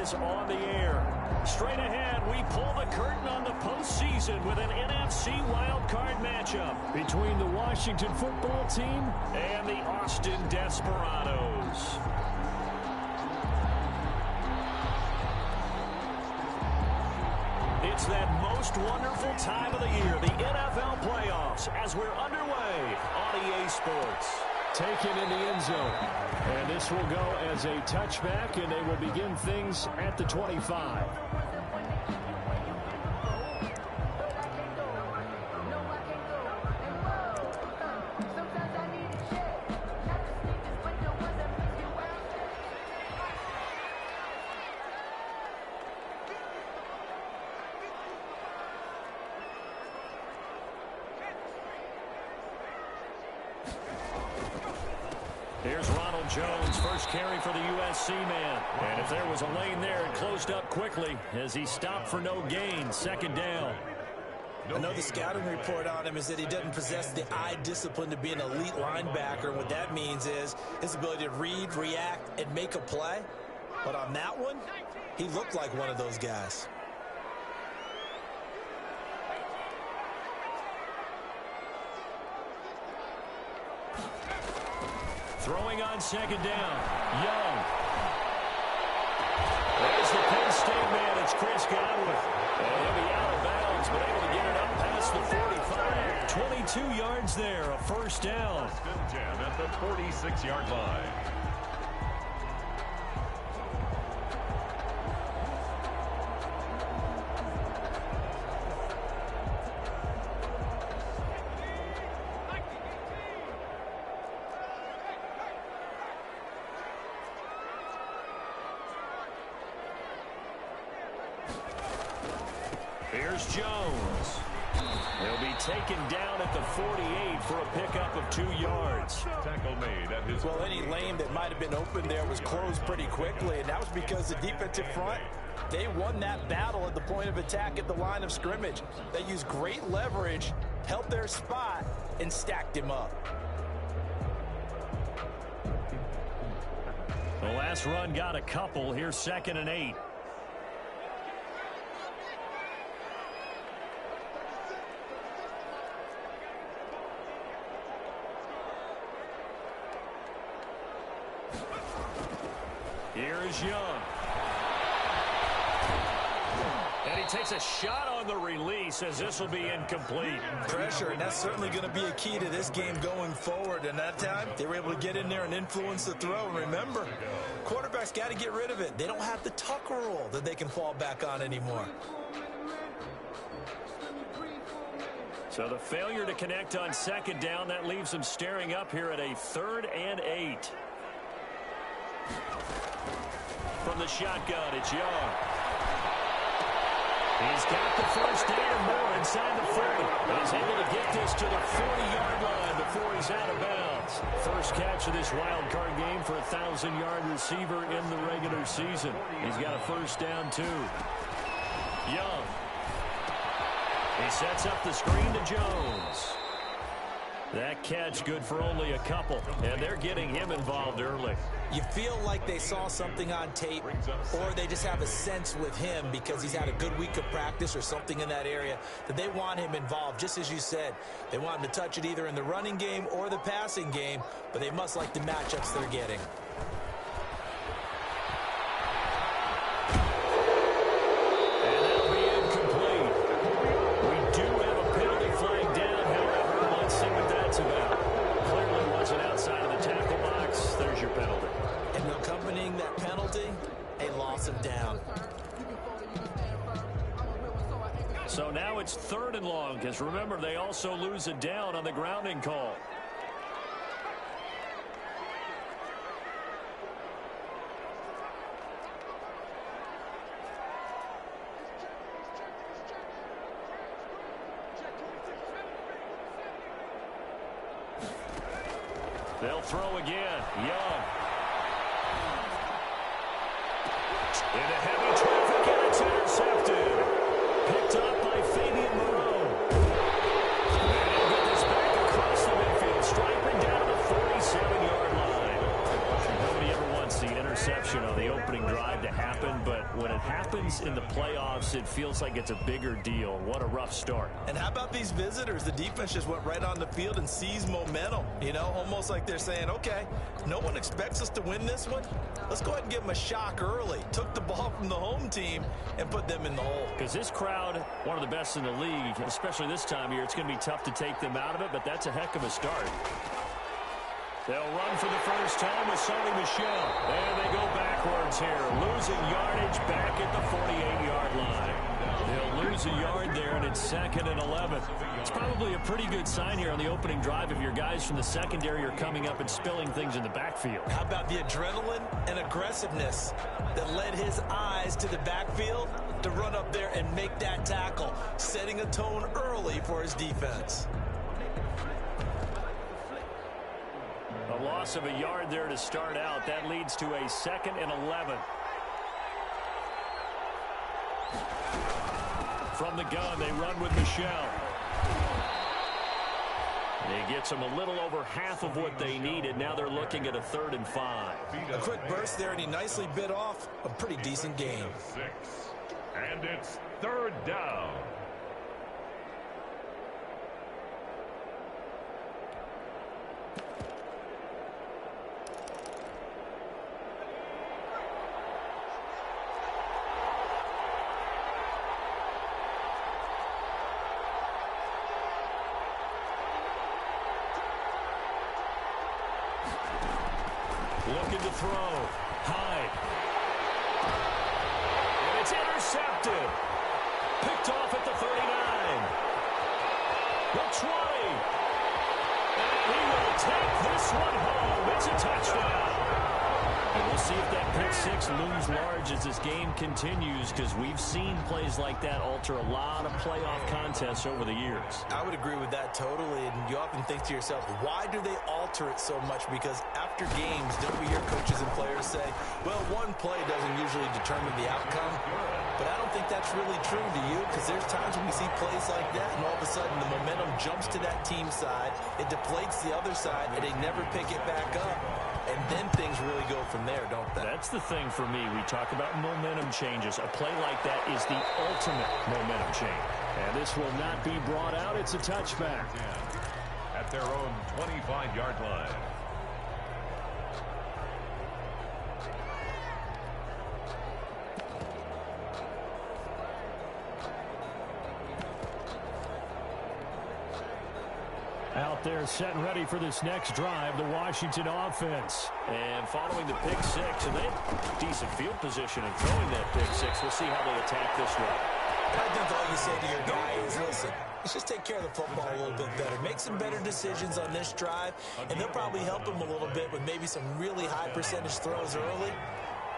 is on the air. Straight ahead, we pull the curtain on the postseason with an NFC Wildcard matchup between the Washington football team and the Austin Desperados. It's that most wonderful time of the year, the NFL playoffs, as we're underway on EA Sports. Taken in the end zone. And this will go as a touchback, and they will begin things at the 25. Here's Ronald Jones, first carry for the USC man. And if there was a lane there, it closed up quickly as he stopped for no gain. Second down. I know the scouting report on him is that he doesn't possess the eye discipline to be an elite linebacker. What that means is his ability to read, react, and make a play. But on that one, he looked like one of those guys. Throwing on second down. Young. There's the Penn State man. It's Chris Godwin. And he'll be out of bounds, but able to get it up past the 45. 22 yards there, a first down. First and 10 at the 46-yard line. Here's Jones. He'll be taken down at the 48 for a pickup of 2 yards. Tackle made at his... Well, any lane that might have been open there was closed pretty quickly, and that was because the defensive front, they won that battle at the point of attack at the line of scrimmage. They used great leverage, held their spot, and stacked him up. The last run got a couple. Here's 2nd and 8. Here is Young. And he takes a shot on the release as this will be incomplete. Pressure, and that's certainly going to be a key to this game going forward. And that time, they were able to get in there and influence the throw. And remember, quarterbacks got to get rid of it. They don't have the tuck rule that they can fall back on anymore. So the failure to connect on second down, that leaves them staring up here at a 3rd and 8. From the shotgun, it's Young. He's got the first down and more inside the 40. But he's able to get this to the 40-yard line before he's out of bounds. First catch of this wild card game for a 1,000-yard receiver in the regular season. He's got a first down, too. Young. He sets up the screen to Jones. That catch good for only a couple, and they're getting him involved early. You feel like they saw something on tape, or they just have a sense with him because he's had a good week of practice or something in that area that they want him involved. Just as you said, they want him to touch it either in the running game or the passing game, but they must like the matchups they're getting. And that'll be incomplete. We do have a penalty flag down, however. Let's see what that's about. Clearly wasn't outside of the tackle box. There's your penalty. And accompanying that penalty, a loss of down. So now it's 3rd and long, because remember, they also lose a down on the grounding call. They'll throw again. Young. Into heavy traffic, and it's intercepted. Picked up by Fabian Moreau. And he'll get this back across the midfield, striping down to the 47-yard line. Nobody ever wants the interception on the opening drive to happen, but when it happens in the playoffs, it feels like it's a bigger deal. What a rough start. And how about these visitors? The defense just went right on the field and seized momentum. You know, almost like they're saying, okay, no one expects us to win this one. Let's go ahead and give them a shock early. Took the ball from the home team and put them in the hole. Because this crowd, one of the best in the league, especially this time of year, it's going to be tough to take them out of it, but that's a heck of a start. They'll run for the first time with Sonny Michel. There they go backwards here. Losing yardage back at the 48-yard line. They'll lose a yard there, and it's 2nd and 11. It's probably a pretty good sign here on the opening drive if your guys from the secondary are coming up and spilling things in the backfield. How about the adrenaline and aggressiveness that led his eyes to the backfield to run up there and make that tackle, setting a tone early for his defense. A loss of a yard there to start out. That leads to a 2nd and 11. From the gun, they run with Michel. He gets them a little over half of what they needed. Now they're looking at a 3rd and 5. A quick burst there, and he nicely bit off a pretty decent game. And it's 3rd down. Looking to throw. Hyde. And it's intercepted. Picked off at the 39. The 20. And he will take this one home. It's a touchdown. And we'll see if that pick six looms large as this game continues, because we've seen plays like that alter a lot of playoff contests over the years. I would agree with that totally, and you often think to yourself, why do they alter it so much? Because after games, don't we hear coaches and players say, well, one play doesn't usually determine the outcome? But I don't think that's really true, do you? Because there's times when we see plays like that, and all of a sudden the momentum jumps to that team side, it deflates the other side, and they never pick it back up. And then things really go from there, don't they? That's the thing for me. We talk about momentum changes. A play like that is the ultimate momentum change. And this will not be brought out. It's a touchback. At their own 25-yard line. Out there set and ready for this next drive, the Washington offense. And following the pick six, and they have decent field position in throwing that pick six. We'll see how they attack this one. I think all you say to your guy is, listen, let's just take care of the football a little bit better. Make some better decisions on this drive, and they'll probably help him a little bit with maybe some really high percentage throws early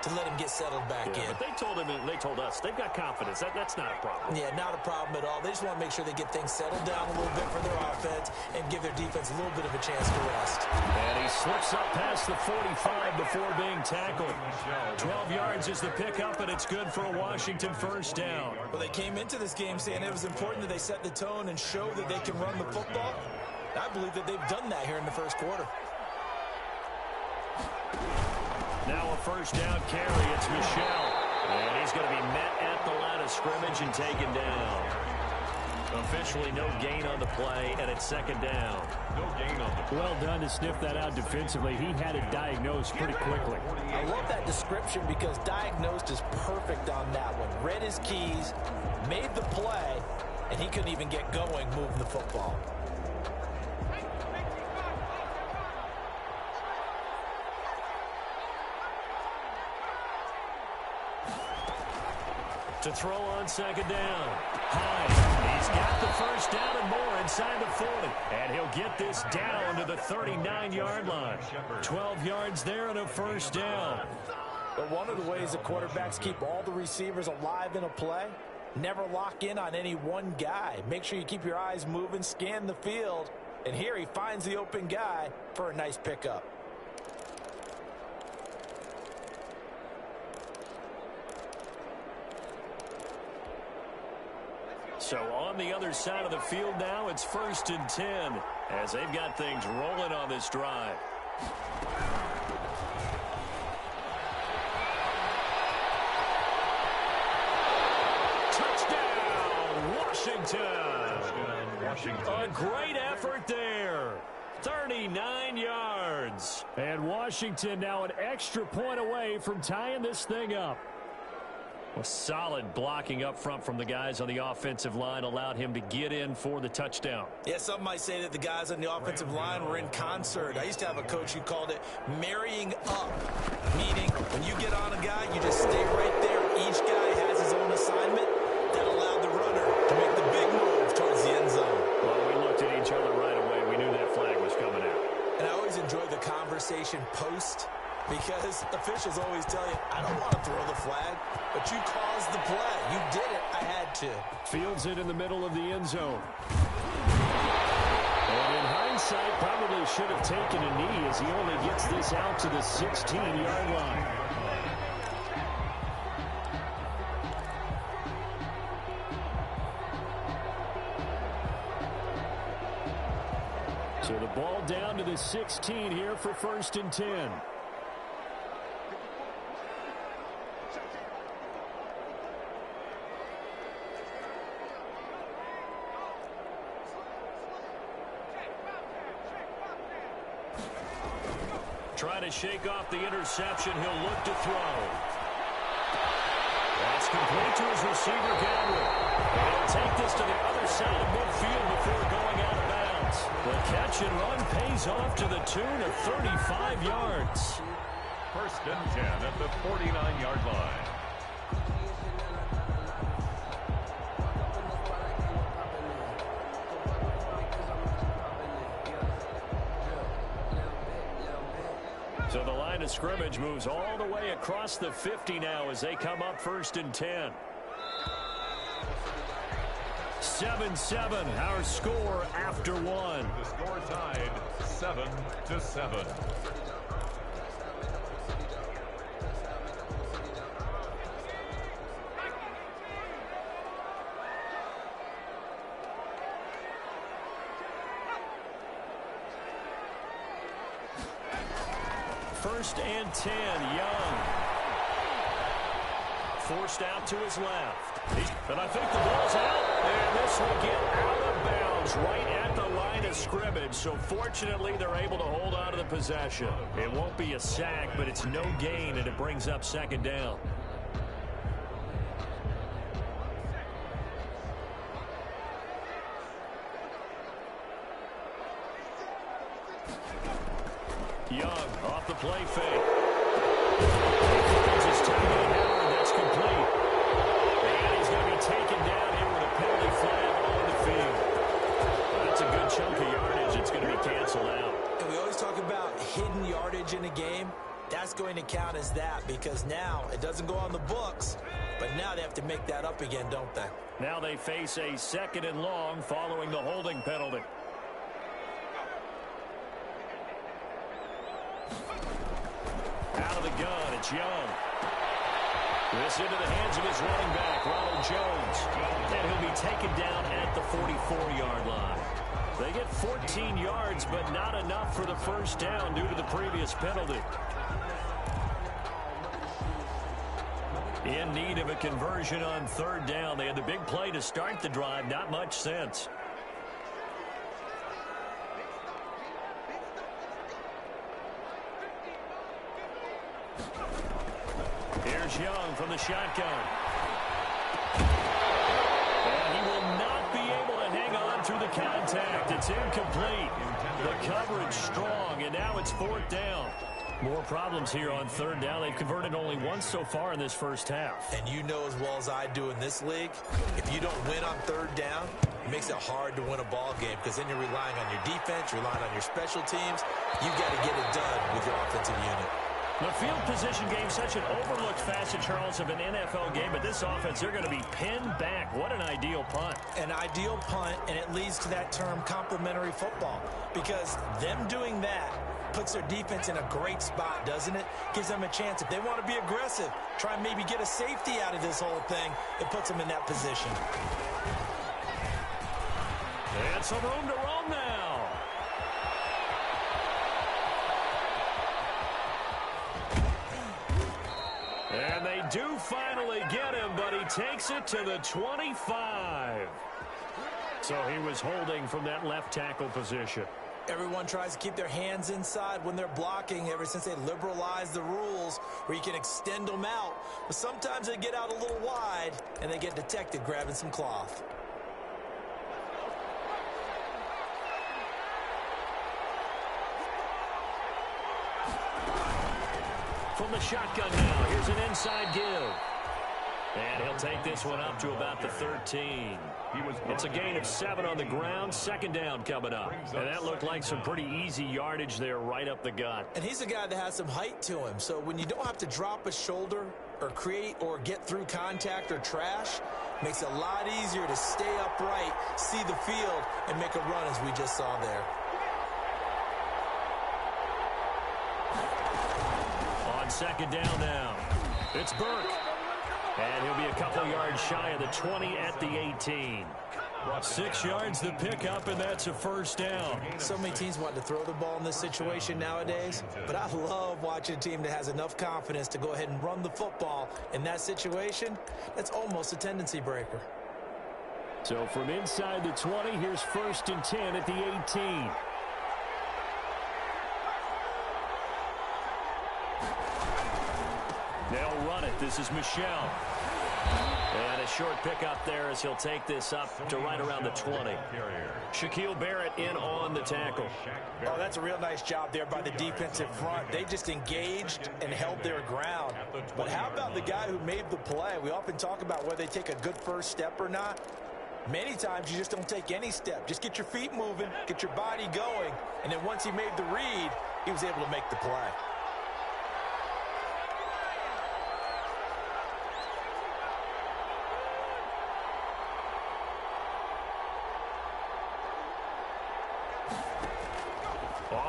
to let him get settled back in. But they told him, and they told us, they've got confidence. That's not a problem. Yeah, not a problem at all. They just want to make sure they get things settled down a little bit for their offense and give their defense a little bit of a chance to rest. And he slips up past the 45 before being tackled. 12 yards is the pickup, and it's good for a Washington first down. Well, they came into this game saying it was important that they set the tone and show that they can run the football. I believe that they've done that here in the first quarter. Now a first down carry. It's Michel. And he's going to be met at the line of scrimmage and taken down. Officially no gain on the play, and it's 2nd down. No gain on the play. Well done to sniff that out defensively. He had it diagnosed pretty quickly. I love that description because diagnosed is perfect on that one. Read his keys, made the play, and he couldn't even get going moving the football. To throw on 2nd down. Hyde. He's got the first down and more inside the 40. And he'll get this down to the 39-yard line. 12 yards there and a first down. But one of the ways the quarterbacks keep all the receivers alive in a play, never lock in on any one guy. Make sure you keep your eyes moving, scan the field. And here he finds the open guy for a nice pickup. So on the other side of the field now, it's 1st and 10 as they've got things rolling on this drive. Washington. A great effort there. 39 yards. And Washington now an extra point away from tying this thing up. A solid blocking up front from the guys on the offensive line allowed him to get in for the touchdown. Yeah, some might say that the guys on the offensive line were in concert. I used to have a coach who called it marrying up, meaning when you get on a guy, you just stay right there. Each guy has his own assignment that allowed the runner to make the big move towards the end zone. Well, we looked at each other right away. We knew that flag was coming out. And I always enjoy the conversation post, because officials always tell you, I don't want to throw the flag, but you caused the play. You did it. I had to. Fields it in the middle of the end zone. And in hindsight, probably should have taken a knee as he only gets this out to the 16-yard line. So the ball down to the 16 here for 1st and 10. Trying to shake off the interception. He'll look to throw. That's complete to his receiver, Godwin. And he'll take this to the other side of midfield before going out of bounds. The catch and run pays off to the tune of 35 yards. 1st and 10 at the 49-yard line. So the line of scrimmage moves all the way across the 50 now as they come up 1st and 10. 7-7, our score after one. The score tied 7-7. First and 10, Young. Forced out to his left. And I think the ball's out. And this will get out of bounds right at the line of scrimmage. So fortunately, they're able to hold on to the possession. It won't be a sack, but it's no gain, and it brings up 2nd down. Young off the play fake. Just taking Howard. That's complete. And he's going to be taken down here with a penalty flag on the field. That's a good chunk of yardage. It's going to be canceled out. And we always talk about hidden yardage in a game. That's going to count as that, because now it doesn't go on the books, but now they have to make that up again, don't they? Now they face a 2nd and long following the holding penalty. Out of the gun, it's Young. This into the hands of his running back, Ronald Jones. And he'll be taken down at the 44-yard line. They get 14 yards, but not enough for the 1st down due to the previous penalty. In need of a conversion on 3rd down. They had the big play to start the drive, not much sense. Here's Young from the shotgun. And he will not be able to hang on through the contact. It's incomplete. The coverage strong, and now it's 4th down. More problems here on 3rd down. They've converted only once so far in this 1st half. And you know as well as I do in this league, if you don't win on 3rd down, it makes it hard to win a ball game, because then you're relying on your defense, relying on your special teams. You've got to get it done with your offensive unit. The field position game, such an overlooked facet, Charles, of an NFL game, but this offense, they're going to be pinned back. What an ideal punt. An ideal punt, and it leads to that term complementary football, because them doing that puts their defense in a great spot, doesn't it? Gives them a chance. If they want to be aggressive, try and maybe get a safety out of this whole thing, it puts them in that position. And some room to roam now. And they do finally get him, but he takes it to the 25. So he was holding from that left tackle position. Everyone tries to keep their hands inside when they're blocking ever since they liberalized the rules where you can extend them out. But sometimes they get out a little wide and they get detected grabbing some cloth. From the shotgun now, here's an inside give. And he'll take this one up to about the 13. It's a gain of 7 on the ground. Second down coming up. And that looked like some pretty easy yardage there right up the gut. And he's a guy that has some height to him. So when you don't have to drop a shoulder or create or get through contact or trash, makes it a lot easier to stay upright, see the field, and make a run as we just saw there. On second down now, it's Burke. And he'll be a couple yards shy of the 20 at the 18. 6 yards the pickup, and that's a first down. So many teams want to throw the ball in this situation nowadays, but I love watching a team that has enough confidence to go ahead and run the football. In that situation, that's almost a tendency breaker. So from inside the 20, here's 1st and 10 at the 18. They'll run it. This is Michel. And a short pickup there as he'll take this up to right around the 20. Shaquille Barrett in on the tackle. Oh, that's a real nice job there by the defensive front. They just engaged and held their ground. But how about the guy who made the play? We often talk about whether they take a good first step or not. Many times you just don't take any step. Just get your feet moving, get your body going, and then once he made the read, he was able to make the play.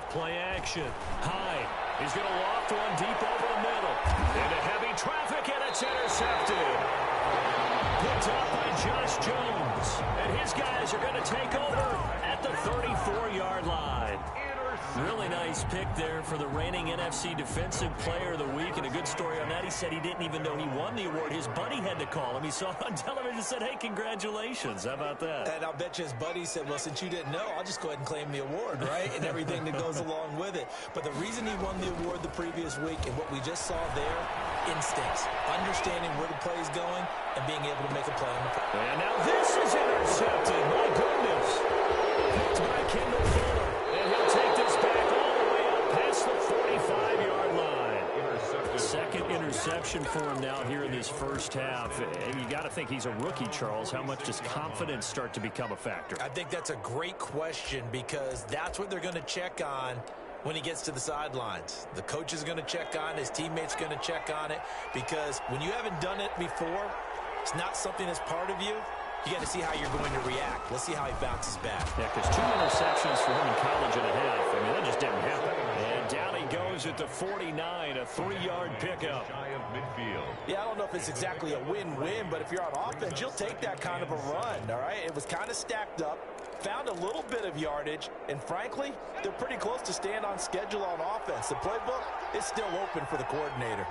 Play action. High. He's going to loft one deep over the middle. Into heavy traffic, and it's intercepted. Picked up by Josh Jones. And his guys are going to take over at the 34-yard line. Really nice pick there for the reigning NFC Defensive Player of the Week. And a good story on that. He said he didn't even know he won the award. His buddy had to call him. He saw it on television and said, hey, congratulations. How about that? And I'll bet you his buddy said, well, since you didn't know, I'll just go ahead and claim the award, right? And everything that goes along with it. But the reason he won the award the previous week and what we just saw there, instincts, understanding where the play is going and being able to make a play on the play. And now this is intercepted. My goodness. Picked by Kendall Fuller. And he'll take this back all the way up past the 45-yard line. Second interception for him now here in this first half. And you got to think he's a rookie, Charles. How much does confidence start to become a factor? I think that's a great question because that's what they're going to check on when he gets to the sidelines. The coach is going to check on it. His teammates are going to check on it because when you haven't done it before, it's not something that's part of you. You got to see how you're going to react. Let's see how he bounces back. Yeah, because 2 interceptions for him in college and a half. I mean, that just didn't happen. And down he goes at the 49, a 3-yard pickup. Yeah, I don't know if it's exactly a win-win, but if you're on offense, you'll take that kind of a run, all right? It was kind of stacked up, found a little bit of yardage, and frankly, they're pretty close to staying on schedule on offense. The playbook is still open for the coordinator.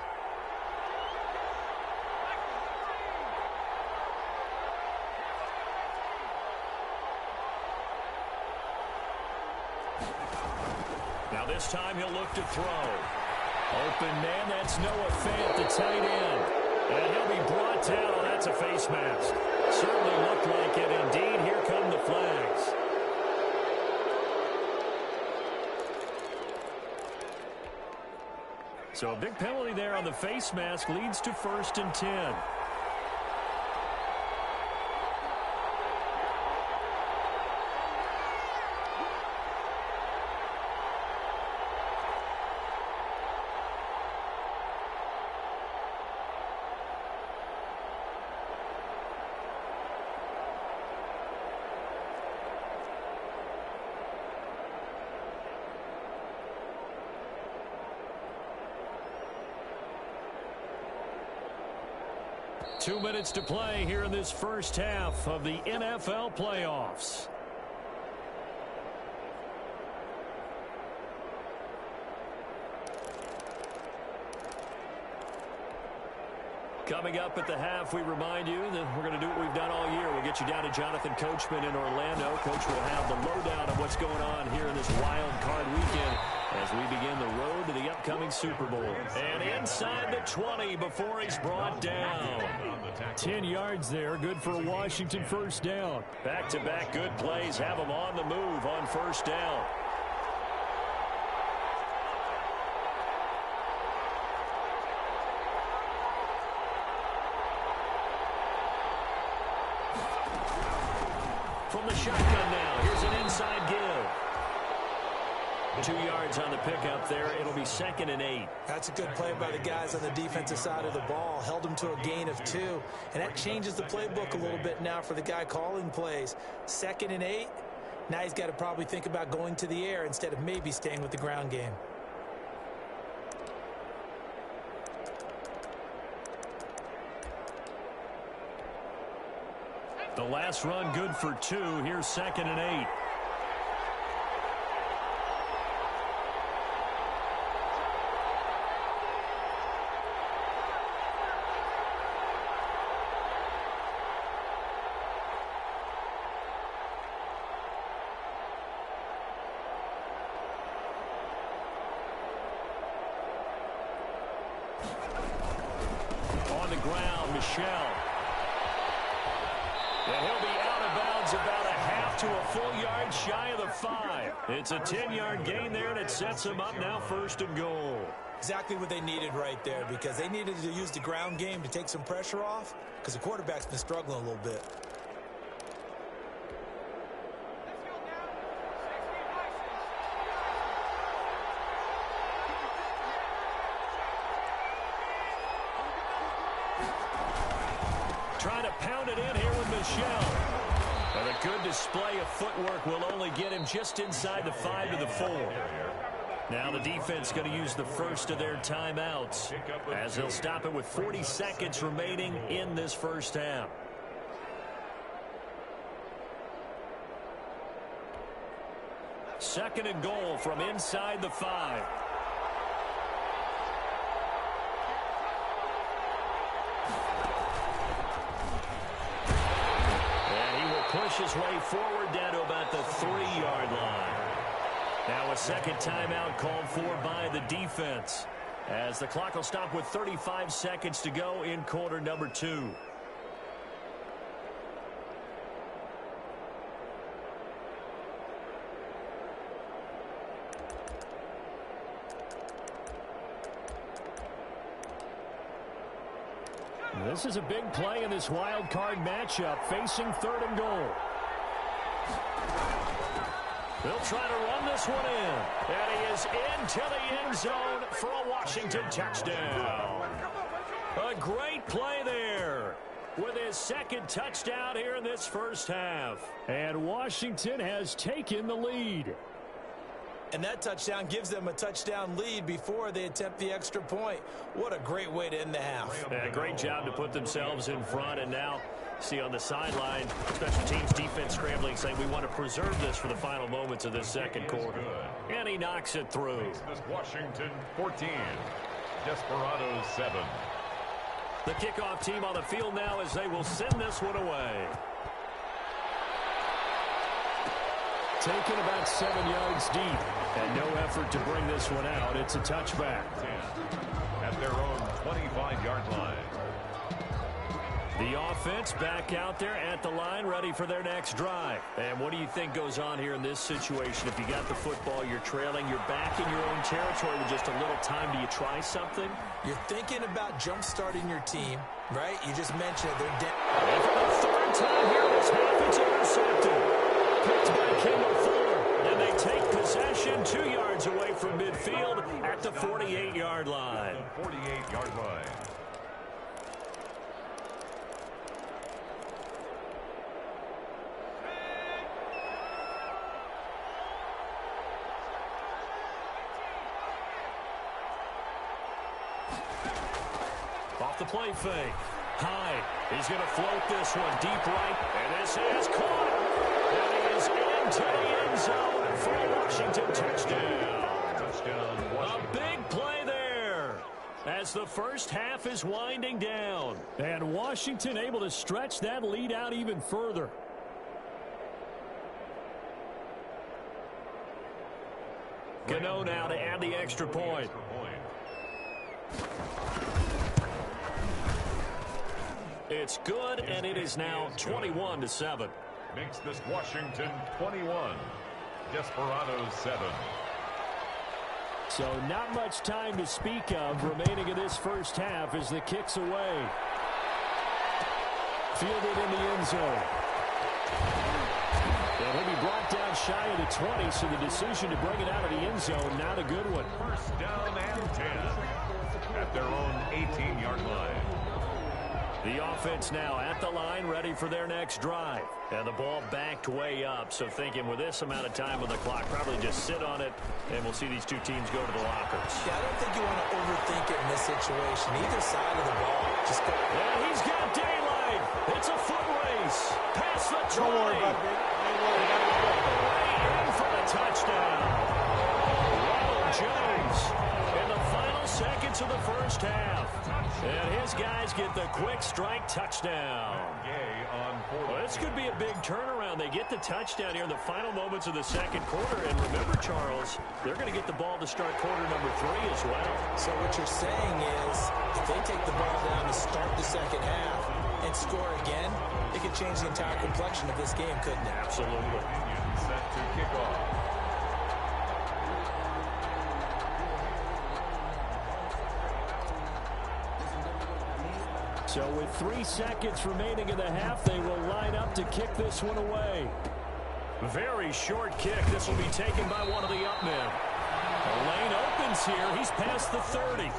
Now this time he'll look to throw. Open man, that's Noah Fant, the tight end. And he'll be brought down. Oh, that's a face mask. Certainly looked like it. Indeed, here come the flags. So a big penalty there on the face mask leads to 1st and 10. Two minutes to play here in this first half of the NFL playoffs. Coming up at the half, we remind you that we're going to do what we've done all year. We'll get you down to Jonathan Coachman in Orlando. Coach will have the lowdown of what's going on here in this wild card weekend as we begin the road to the upcoming Super Bowl. And inside the 20 before he's brought down. 10 yards there, good for a Washington first down. Back-to-back good plays have him on the move on first down. From the shotgun now, here's an inside give. 2 yards on the pickup there. It'll be 2nd and 8. That's a good play by the guys on the defensive side of the ball. Held him to a gain of 2. And that changes the playbook a little bit now for the guy calling plays. 2nd and 8. Now he's got to probably think about going to the air instead of maybe staying with the ground game. The last run good for 2. Here's 2nd and 8. On the ground, Michelle. And he'll be out of bounds about a half to a full yard shy of the 5. It's a 10-yard gain there, and it sets him up now 1st and goal. Exactly what they needed right there, because they needed to use the ground game to take some pressure off, because the quarterback's been struggling a little bit. Trying to pound it in here with Michelle. But a good display of footwork will only get him just inside the 5 to the 4. Now the defense going to use the first of their timeouts as they'll stop it with 40 seconds remaining in this first half. Second and goal from inside the 5. Push his way forward down to about the 3-yard line. Now a second timeout called for by the defense as the clock will stop with 35 seconds to go in quarter number 2. This is a big play in this wild card matchup, facing 3rd and goal. They'll try to run this one in. And he is into the end zone for a Washington touchdown. A great play there with his 2nd touchdown here in this first half. And Washington has taken the lead. And that touchdown gives them a touchdown lead before they attempt the extra point. What a great way to end the half. Yeah, great job to put themselves in front. And now, see on the sideline, special teams defense scrambling, saying we want to preserve this for the final moments of this second quarter. And he knocks it through. Washington 14, Desperados 7. The kickoff team on the field now as they will send this one away. Taken about 7 yards deep. And no effort to bring this one out. It's a touchback. 10 at their own 25-yard line. The offense back out there at the line, ready for their next drive. And what do you think goes on here in this situation? If you got the football, you're trailing, you're back in your own territory with just a little time. Do you try something? You're thinking about jump-starting your team, right? You just mentioned it. They're down. And for the 3rd time here this half, it's intercepted. Picked by Kendall Fuller. And they take possession 2 yards away from midfield at the 48-yard line. 48-yard line. Off the play fake. Hyde. He's going to float this one deep right. And this is caught. And he is into the end zone for a Washington touchdown. Touchdown, Washington. A big play there. as the first half is winding down. And Washington able to stretch that lead out even further. Gano now to add the extra point. It's good, and it is now 21-7. Makes this Washington 21. Desperados 7. So not much time to speak of remaining in this first half as the kick's away. Fielded in the end zone. And he'll be brought down shy of the 20, so the decision to bring it out of the end zone, not a good one. First down and 10 at their own 18-yard line. The offense now at the line, ready for their next drive. And the ball backed way up, so thinking with this amount of time on the clock, probably just sit on it, and we'll see these two teams go to the lockers. Yeah, I don't think you want to overthink it in this situation. Either side of the ball. Just go. And he's got daylight. It's a foot race. Past the 20. Don't worry about it. Way in for the touchdown. Ronald Jones in the final seconds of the first half. And his guys get the quick strike touchdown. Well, this could be a big turnaround. They get the touchdown here in the final moments of the second quarter. And remember, Charles, they're going to get the ball to start quarter number 3 as well. So what you're saying is if they take the ball down to start the second half and score again, it could change the entire complexion of this game, couldn't it? Absolutely. Set to kick off. So with 3 seconds remaining in the half, they will line up to kick this one away. Very short kick. This will be taken by one of the up men. The lane opens here. He's past the 30.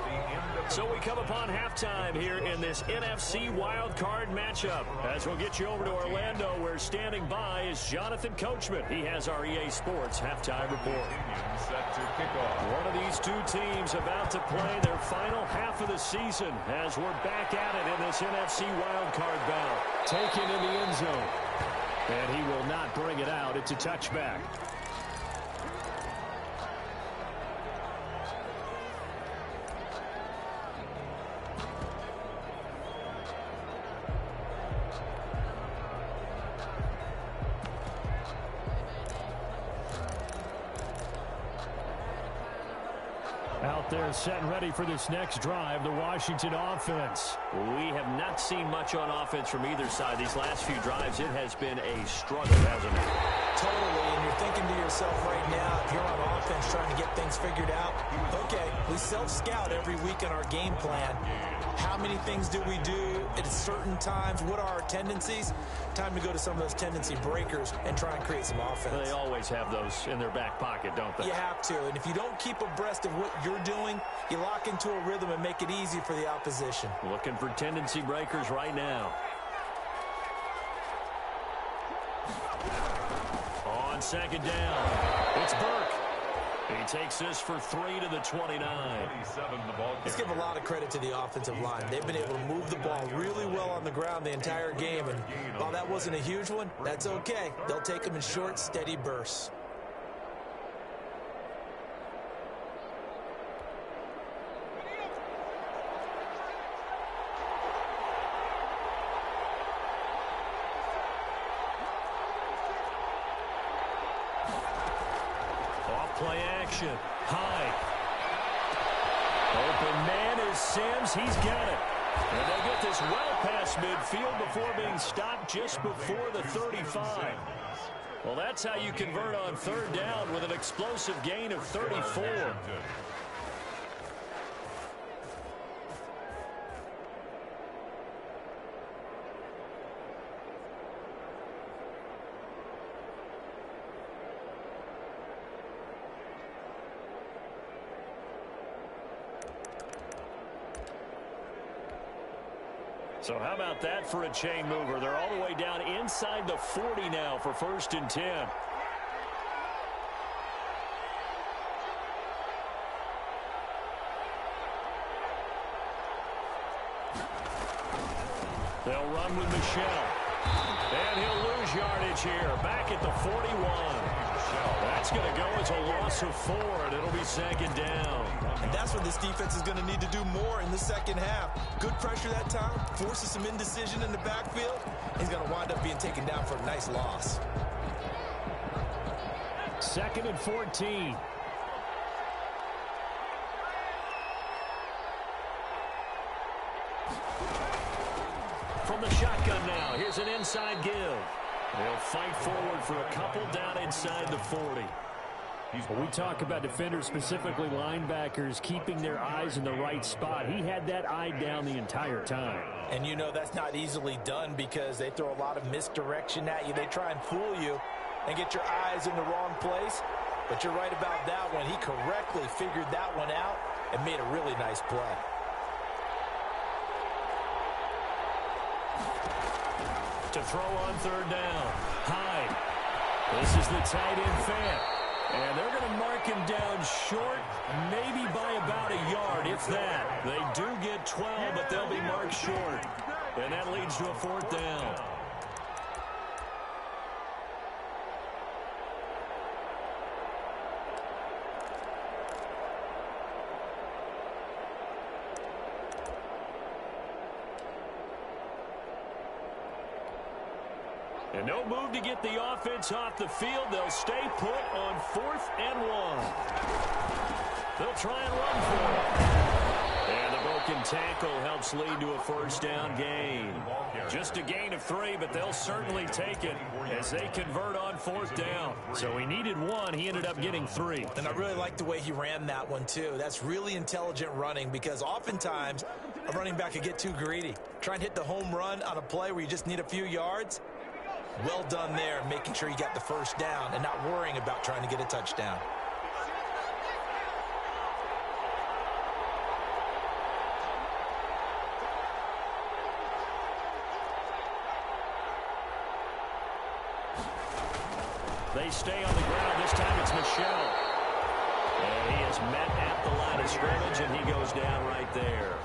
So we come upon halftime here in this NFC Wildcard matchup. As we'll get you over to Orlando, where standing by is Jonathan Coachman. He has our EA Sports halftime report. Set to kick off. One of these two teams about to play their final half of the season as we're back at it in this NFC Wildcard bout. Taken in the end zone. And he will not bring it out. It's a touchback. Out there set and ready for this next drive, the Washington offense. We have not seen much on offense from either side. These last few drives, it has been a struggle, hasn't it? Totally, and you're thinking to yourself right now, if you're on offense trying to get things figured out, okay, we self-scout every week in our game plan. How many things do we do at certain times? What are our tendencies? Time to go to some of those tendency breakers and try and create some offense. They always have those in their back pocket, don't they? You have to, and if you don't keep abreast of what you're doing, you lock into a rhythm and make it easy for the opposition. Looking for tendency breakers right now. On second down, it's Burke. He takes this for 3 to the 29. Let's give a lot of credit to the offensive line. They've been able to move the ball really well on the ground the entire game, and while that wasn't a huge one, that's okay. They'll take them in short, steady bursts. Play action. High. Open man is Sims. He's got it. And they get this well past midfield before being stopped just before the 35. Well, that's how you convert on third down with an explosive gain of 34. So how about that for a chain mover? They're all the way down inside the 40 now for 1st and 10. They'll run with Michelle. And he'll lose yardage here. Back at the 41. That That's going to go as a loss of 4, and it'll be second down. And that's what this defense is going to need to do more in the second half. Good pressure that time, forces some indecision in the backfield. He's going to wind up being taken down for a nice loss. 2nd and 14. From the shotgun now, here's an inside give. They'll fight forward for a couple down inside the 40. When we talk about defenders, specifically linebackers, keeping their eyes in the right spot, he had that eye down the entire time. And you know that's not easily done because they throw a lot of misdirection at you. They try and fool you and get your eyes in the wrong place. But you're right about that one. He correctly figured that one out and made a really nice play. To throw on 3rd down. Hyde. This is the tight end fan. And they're going to mark him down short, maybe by about a yard, if that. They do get 12, but they'll be marked short. And that leads to a 4th down. And no move to get the offense off the field. They'll stay put on 4th and 1. They'll try and run for it. And the broken tackle helps lead to a 1st down gain. Just a gain of 3, but they'll certainly take it as they convert on 4th down. So he needed 1. He ended up getting 3. And I really like the way he ran that one, too. That's really intelligent running because oftentimes a running back could get too greedy. Try and hit the home run on a play where you just need a few yards. Well done there, making sure you got the 1st down and not worrying about trying to get a touchdown. They stay on the ground. This time it's Michel. And he is met at the line of scrimmage, and he goes down right there.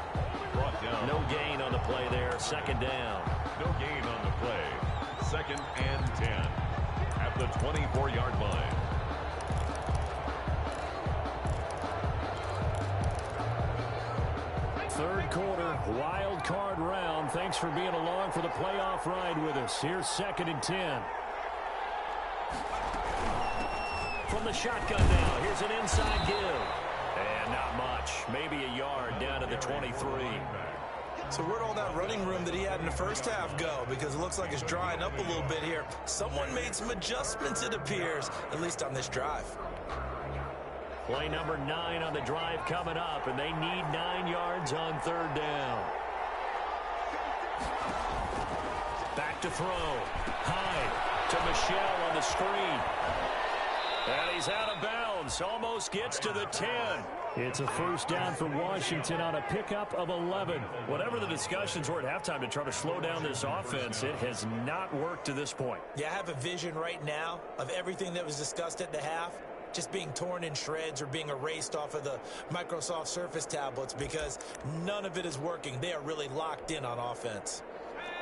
Brought down. No gain on the play there. 2nd down. No gain on the play. 2nd and 10 at the 24-yard line. Third quarter, wild card round. Thanks for being along for the playoff ride with us. Here's 2nd and 10. From the shotgun now, here's an inside give. And not much. Maybe a yard down to the 23. So where'd all that running room that he had in the first half go? Because it looks like it's drying up a little bit here. Someone made some adjustments, it appears, at least on this drive. Play number 9 on the drive coming up, and they need 9 yards on 3rd down. Back to throw. Hyde to Michel on the screen. And he's out of bounds. Almost gets to the 10. It's a 1st down for Washington on a pickup of 11. Whatever the discussions were at halftime to try to slow down this offense, it has not worked to this point. Yeah, I have a vision right now of everything that was discussed at the half just being torn in shreds or being erased off of the Microsoft Surface tablets because none of it is working. They are really locked in on offense.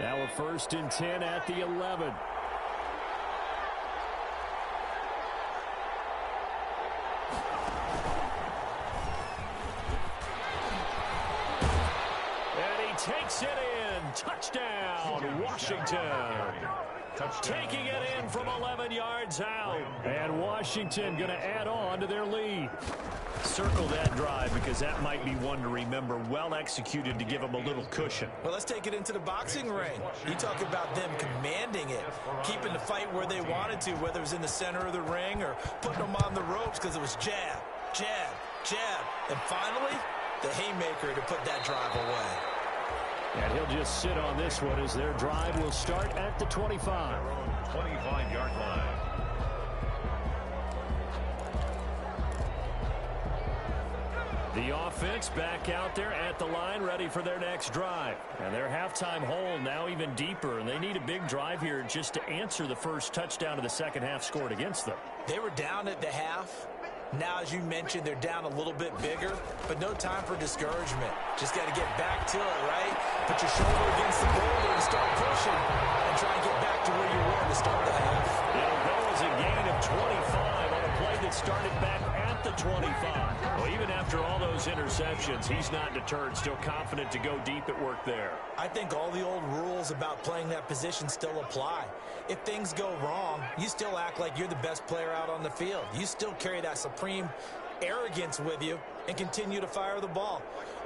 Now a 1st and 10 at the 11. Takes it in. Touchdown, Washington. Taking it in from 11 yards out. And Washington going to add on to their lead. Circle that drive because that might be one to remember. Well executed to give them a little cushion. Well, let's take it into the boxing ring. You talk about them commanding it, keeping the fight where they wanted to, whether it was in the center of the ring or putting them on the ropes because it was jab, jab, jab. And finally, the haymaker to put that drive away. And he'll just sit on this one as their drive will start at the 25. 25-yard line. The offense back out there at the line, ready for their next drive. And their halftime hole now even deeper, and they need a big drive here just to answer the first touchdown of the second half scored against them. They were down at the half. Now, as you mentioned, they're down a little bit bigger, but no time for discouragement. Just got to get back to it, right? Put your shoulder against the boulder and start pushing and try and get back to where you were to start the half. It'll go as a gain of 25 on a play receptions. He's not deterred, still confident to go deep at work there. I think all the old rules about playing that position still apply. If things go wrong, you still act like you're the best player out on the field. You still carry that supreme arrogance with you and continue to fire the ball.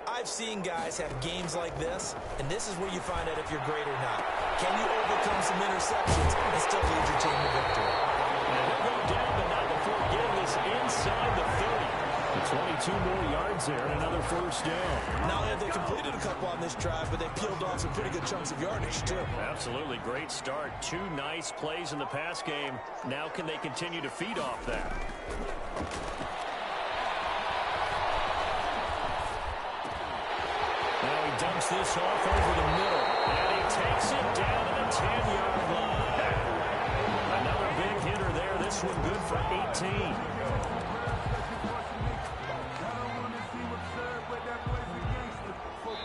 I've seen guys have games like this, and this is where you find out if you're great or not. Can you overcome some interceptions and still lead your team to victory? And they'll go down, but not before getting this inside the 30. 22 more yards there and another first down. Not only have they completed a couple on this drive, but they peeled off some pretty good chunks of yardage, too. Absolutely. Great start. 2 nice plays in the pass game. Now can they continue to feed off that? Now he dumps this off over the middle. And he takes it down to the 10-yard line. Another big hitter there. This one good for 18.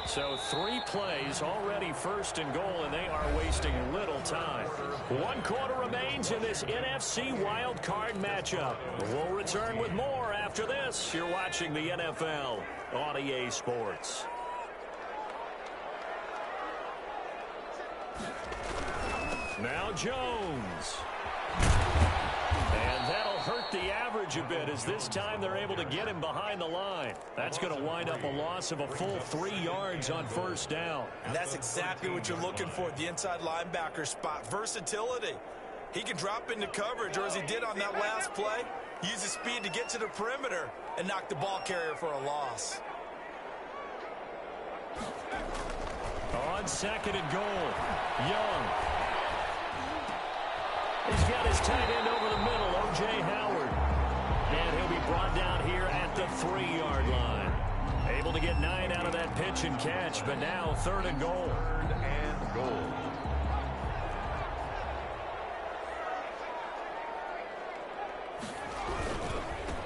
So 3 plays, already first and goal, and they are wasting little time. 1 quarter remains in this NFC Wildcard matchup. We'll return with more after this. You're watching the NFL on EA Sports. Now Jones. And that'll hurt the average a bit as this time they're able to get him behind the line. That's going to wind up a loss of a full 3 yards on first down. And that's exactly what you're looking for at the inside linebacker spot. Versatility. He can drop into coverage, or as he did on that last play, use his speed to get to the perimeter and knock the ball carrier for a loss. On second and goal, Young. He's got his tight end over the middle, O.J. Howard. And he'll be brought down here at the 3-yard line. Able to get 9 out of that pitch and catch, but now third and goal. Third and goal.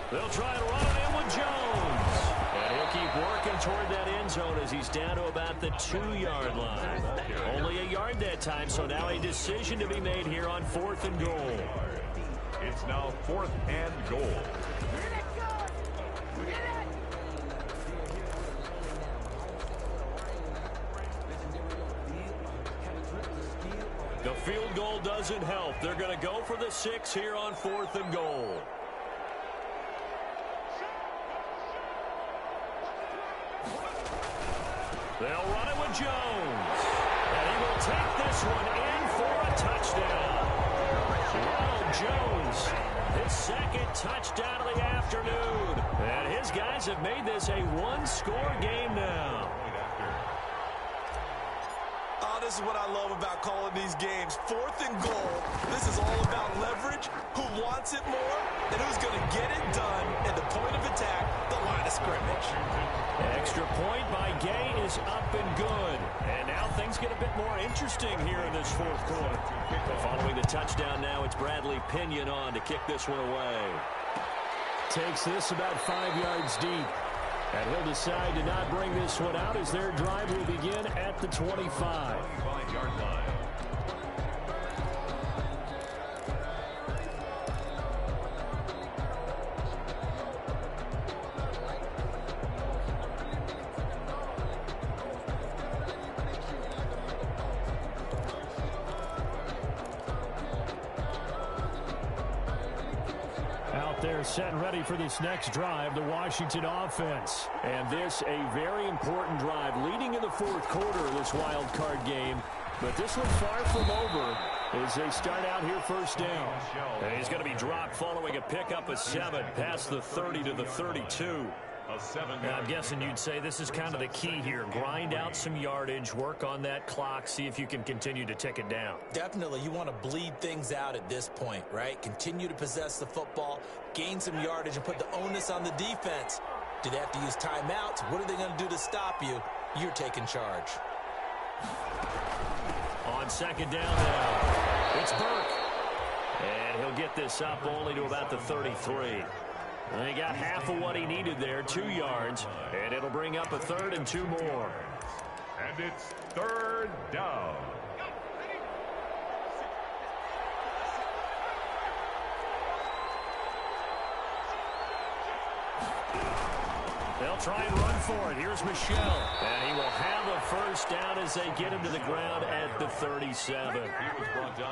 They'll try to run it in with Jones. And he'll keep working toward that end zone as he's down to about the 2-yard line. Only a yard that time, so now a decision to be made here on 4th and goal. It's now 4th and goal. The field goal doesn't help. They're going to go for the 6 here on 4th and goal. They'll run it with Jones. And he will take this one in for a touchdown. Ronald Jones, his second touchdown of the afternoon. And his guys have made this a 1-score game now. Oh, this is what I love about calling these games. 4th and goal. This is all about leverage, who wants it more, and who's going to get it done at the point of attack, the line of scrimmage. Extra point by Gay is up and good. And now things get a bit more interesting here in this 4th quarter. Following the touchdown now, it's Bradley Pinion on to kick this one away. Takes this about 5 yards deep. And he'll decide to not bring this one out as their drive will begin at the 25. 25-yard line. They're set and ready for this next drive, the Washington offense. And this a very important drive leading in the 4th quarter of this wild card game. But this one's far from over as they start out here first down. And he's going to be dropped following a pickup of 7 past the 30 to the 32. I'm guessing you'd say this is kind of the key here. Grind out some yardage, work on that clock, see if you can continue to tick it down. Definitely, you want to bleed things out at this point, right? Continue to possess the football, gain some yardage, and put the onus on the defense. Do they have to use timeouts? What are they going to do to stop you? You're taking charge. On second down now, it's Burke. And he'll get this up only to about the 33. He got half of what he needed there, 2 yards, and it'll bring up a 3rd and 2 more. And it's 3rd down. They'll They'll try and run for it. Here's Michelle. And he will have a first down as they get him to the ground at the 37.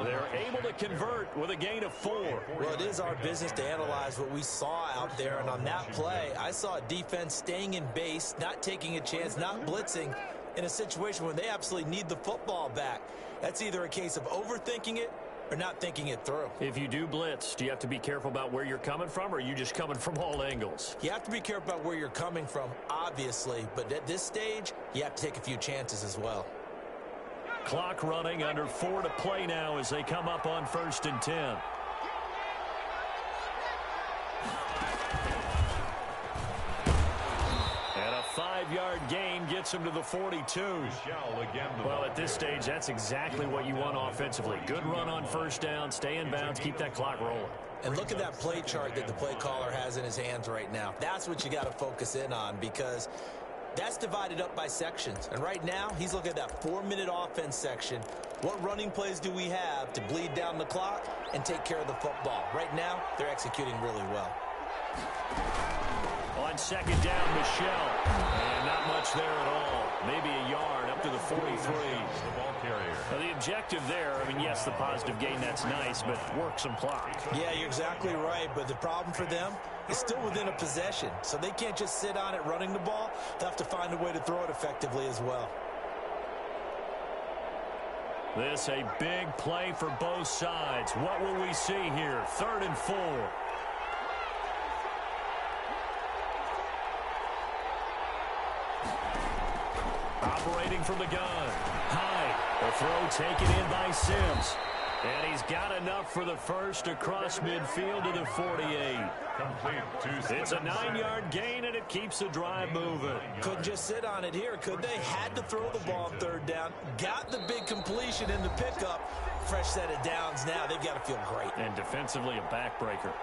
They're able to convert with a gain of 4. Well, it is our business to analyze what we saw out there. And on that play, I saw a defense staying in base, not taking a chance, not blitzing in a situation where they absolutely need the football back. That's either a case of overthinking it or not thinking it through. If you do blitz, do you have to be careful about where you're coming from, or are you just coming from all angles? You have to be careful about where you're coming from, obviously, but at this stage, you have to take a few chances as well. Clock running, under 4 to play now as they come up on 1st and 10. And a 5-yard gain gets him to the 42. Well, at this stage, that's exactly what you want offensively. Good run on 1st down, stay in bounds, keep that clock rolling. And look at that play chart that the play caller has in his hands right now. That's what you got to focus in on, because that's divided up by sections. And right now, he's looking at that 4-minute offense section. What running plays do we have to bleed down the clock and take care of the football? Right now, they're executing really well. On 2nd down, Michelle. And not much there at all. Maybe a yard up to the 43. The ball carrier. Now, the objective there, I mean, yes, the positive gain, that's nice, but work some clock. Yeah, you're exactly right. But the problem for them is still within a possession. So they can't just sit on it running the ball. They'll have to find a way to throw it effectively as well. This a big play for both sides. What will we see here? 3rd and 4. Operating from the gun. High. The throw taken in by Sims. And he's got enough for the first across midfield to the 48. It's a 9-yard gain, and it keeps the drive moving. Couldn't just sit on it here, could they? Had to throw the ball on 3rd down. Got the big completion in the pickup. Fresh set of downs now. They've got to feel great. And defensively, a backbreaker.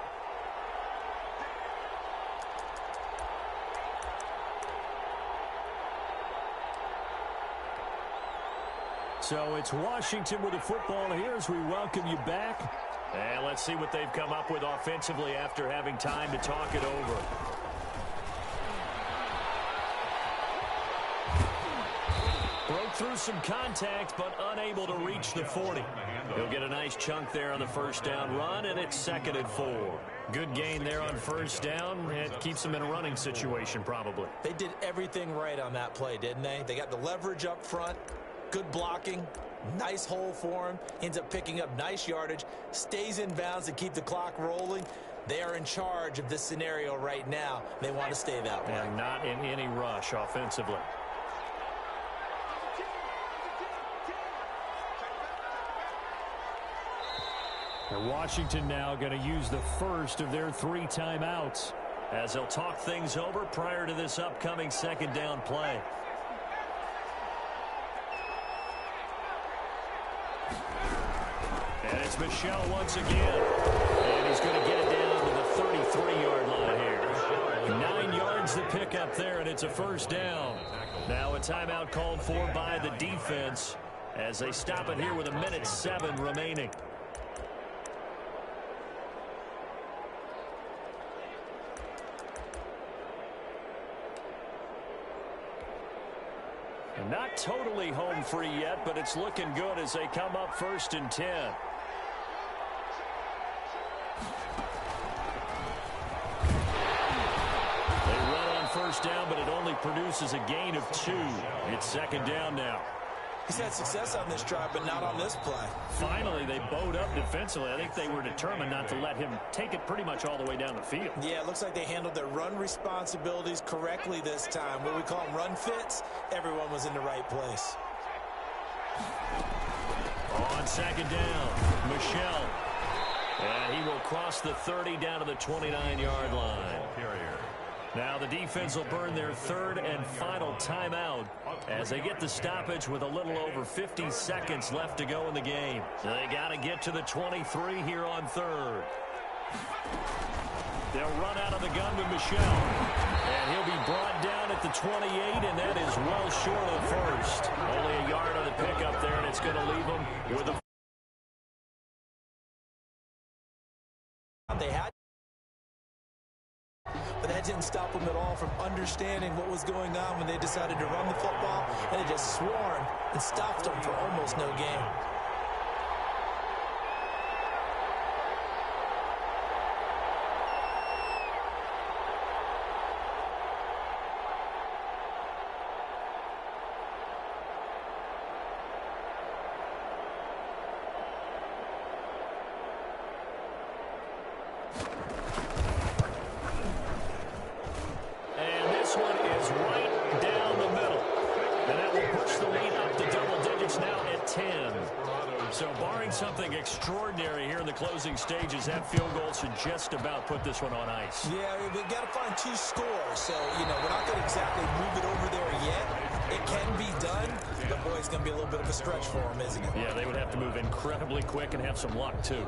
So it's Washington with the football here as we welcome you back. And let's see what they've come up with offensively after having time to talk it over. Broke through some contact, but unable to reach the 40. He'll get a nice chunk there on the 1st down run, and it's 2nd and 4. Good gain there on 1st down. It keeps them in a running situation, probably. They did everything right on that play, didn't they? They got the leverage up front. Good blocking, nice hole for him, ends up picking up nice yardage, stays in bounds to keep the clock rolling. They are in charge of this scenario right now. They want to stay that way. And not in any rush offensively. And Washington now going to use the first of their 3 timeouts as they'll talk things over prior to this upcoming 2nd down play. And it's Michelle once again. And he's going to get it down to the 33-yard line here. 9 yards to pick up there, and it's a 1st down. Now a timeout called for by the defense as they stop it here with 1:07 remaining. Not totally home free yet, but it's looking good as they come up 1st and 10. They run on 1st down, but it only produces a gain of 2. It's 2nd down now. He's had success on this drive, but not on this play. Finally, they bowed up defensively. I think they were determined not to let him take it pretty much all the way down the field. Yeah, it looks like they handled their run responsibilities correctly this time. What we call them run fits, everyone was in the right place. On 2nd down, Michelle. And he will cross the 30 down to the 29-yard line. Now the defense will burn their 3rd and final timeout as they get the stoppage with a little over 50 seconds left to go in the game. So they got to get to the 23 here on 3rd. They'll run out of the gun with Michelle. And he'll be brought down at the 28, and that is well short of 1st. Only a yard on the pickup there, and it's going to leave them with a... They had, but they had that didn't stop them at all from understanding what was going on when they decided to run the football, and they just swarmed and stopped them for almost no gain. So barring something extraordinary here in the closing stages, that field goal should just about put this one on ice. Yeah, we've got to find 2 scores. So, we're not going to exactly move it over there yet. It can be done, but boy, it's going to be a little bit of a stretch for them, isn't it? Yeah, they would have to move incredibly quick and have some luck, too.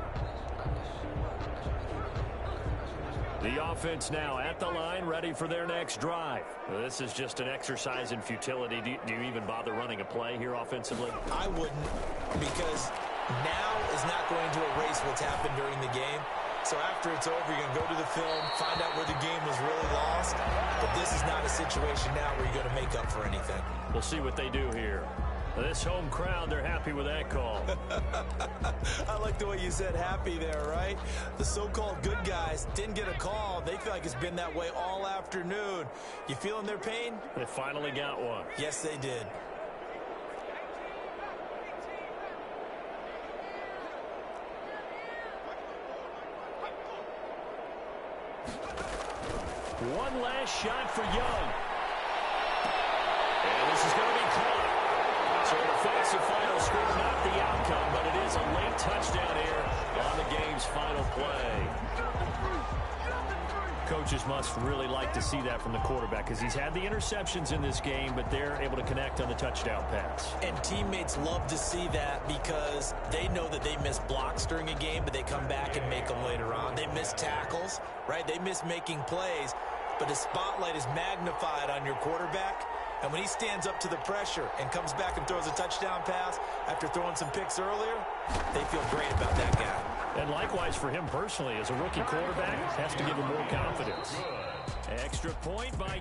The offense now at the line, ready for their next drive. This is just an exercise in futility. Do you even bother running a play here offensively? I wouldn't, because now is not going to erase what's happened during the game. So after it's over, you're going to go to the film, find out where the game was really lost. But this is not a situation now where you're going to make up for anything. We'll see what they do here. This home crowd, they're happy with that call. I like the way you said happy there, right? The so-called good guys didn't get a call. They feel like it's been that way all afternoon. You feeling their pain? They finally got one. Yes, they did. One last shot for Young. And this is going to be caught. So an offensive final score, not the outcome, but it is a late touchdown here on the game's final play. Coaches must really like to see that from the quarterback because he's had the interceptions in this game, but they're able to connect on the touchdown pass. And teammates love to see that because they know that they miss blocks during a game, but they come back and make them later on. They miss tackles, right? They miss making plays, but the spotlight is magnified on your quarterback. And when he stands up to the pressure and comes back and throws a touchdown pass after throwing some picks earlier, they feel great about that guy. And likewise for him personally, as a rookie quarterback, has to give him more confidence. Extra point by